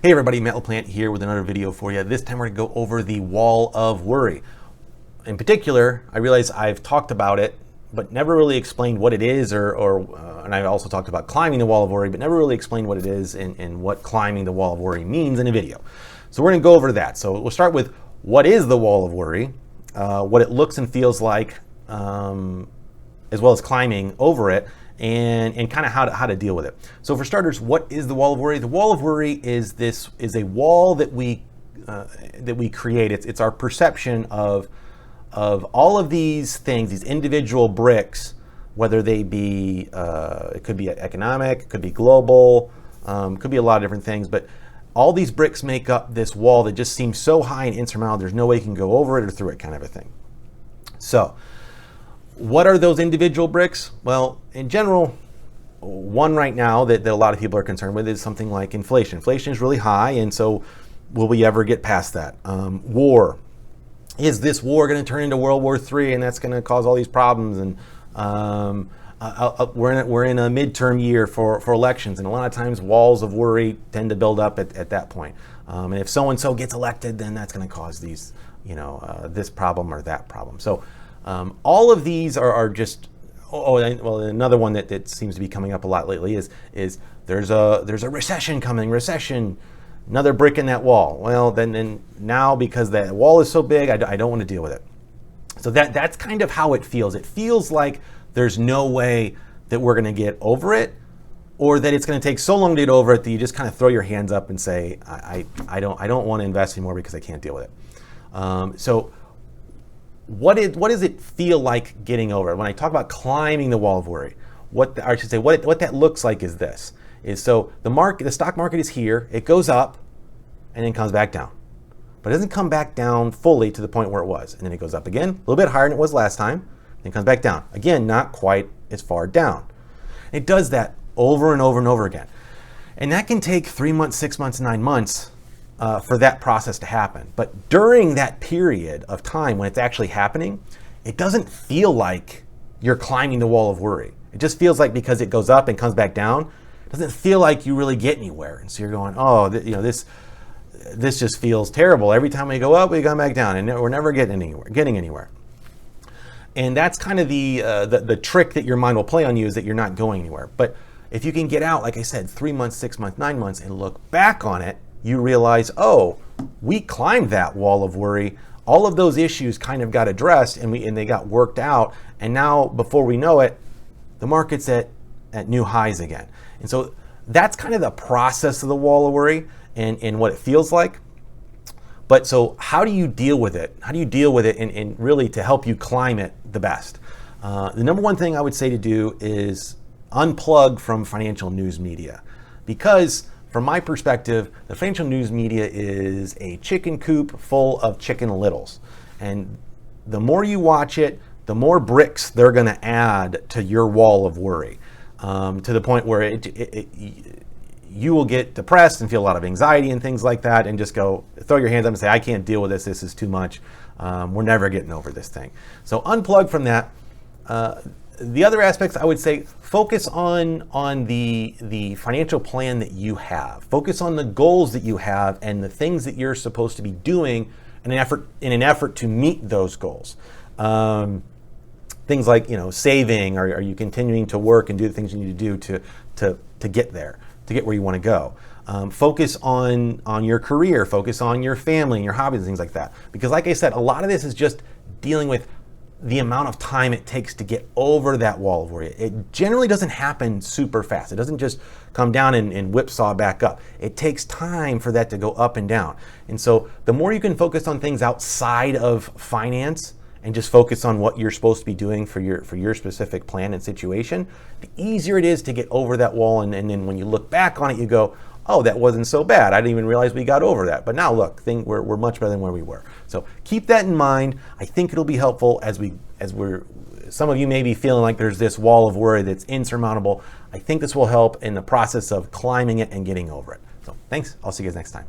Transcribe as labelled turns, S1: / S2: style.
S1: Hey everybody, Matt LaPlante here with another video for you. This time we're going to go over the wall of worry. In particular, I realize I've talked about it, but never really explained what it is, and I've also talked about climbing the wall of worry, but never really explained what it is and what climbing the wall of worry means in a video. So we're going to go over that. So we'll start with what is the wall of worry, what it looks and feels like, as well as climbing over it, and kind of how to deal with it. So for starters, what is the wall of worry? The wall of worry is a wall that we create. It's our perception of all of these things, these individual bricks, whether they be it could be economic, it could be global, could be a lot of different things, but all these bricks make up this wall that just seems so high and insurmountable. There's no way you can go over it or through it, kind of a thing. So what are those individual bricks? Well, in general, one right now that a lot of people are concerned with is something like inflation. Inflation is really high, and so will we ever get past that? War. Is this war going to turn into World War III, and that's going to cause all these problems? And we're in a midterm year for elections, and a lot of times walls of worry tend to build up at that point. And if so-and-so gets elected, then that's going to cause these, this problem or that problem. So all of these are just, well, another one that seems to be coming up a lot lately is there's a recession coming, another brick in that wall. Well, then now because that wall is so big, I don't want to deal with it. So that's kind of how it feels. It feels like there's no way that we're going to get over it, or that it's going to take so long to get over it that you just kind of throw your hands up and say, I don't want to invest anymore because I can't deal with it. So what does it feel like getting over it? When I talk about climbing the wall of worry, what that looks like is this. So the stock market is here, it goes up and then comes back down. But it doesn't come back down fully to the point where it was. And then it goes up again, a little bit higher than it was last time, then comes back down. Again, not quite as far down. It does that over and over and over again. And that can take 3 months, 6 months, 9 months for that process to happen. But during that period of time when it's actually happening, it doesn't feel like you're climbing the wall of worry. It just feels like because it goes up and comes back down, it doesn't feel like you really get anywhere. And so you're going, oh, this just feels terrible. Every time we go up, we come back down, and we're never getting anywhere. And that's kind of the trick that your mind will play on you, is that you're not going anywhere. But if you can get out, like I said, 3 months, 6 months, 9 months, and look back on it, you realize, oh, we climbed that wall of worry. All of those issues kind of got addressed, and they got worked out. And now, before we know it, the market's at new highs again. And so that's kind of the process of the wall of worry and what it feels like. But so how do you deal with it? How do you deal with it and really to help you climb it the best? The number one thing I would say to do is unplug from financial news media, because from my perspective, the financial news media is a chicken coop full of Chicken Littles. And the more you watch it, the more bricks they're going to add to your wall of worry, to the point where you will get depressed and feel a lot of anxiety and things like that, and just throw your hands up and say, I can't deal with this. This is too much. We're never getting over this thing. So unplug from that. The other aspects, I would say, focus on the financial plan that you have. Focus on the goals that you have and the things that you're supposed to be doing in an effort to meet those goals. Things like saving. Are you continuing to work and do the things you need to do to get there, to get where you want to go? Focus on your career. Focus on your family and your hobbies and things like that. Because, like I said, a lot of this is just dealing with the amount of time it takes to get over that wall of worry. It generally doesn't happen super fast. It doesn't just come down and whipsaw back up. It takes time for that to go up and down. And so the more you can focus on things outside of finance and just focus on what you're supposed to be doing for your specific plan and situation, the easier it is to get over that wall. And then when you look back on it, you go, oh, that wasn't so bad. I didn't even realize we got over that. But now look, we're much better than where we were. So keep that in mind. I think it'll be helpful as some of you may be feeling like there's this wall of worry that's insurmountable. I think this will help in the process of climbing it and getting over it. So thanks. I'll see you guys next time.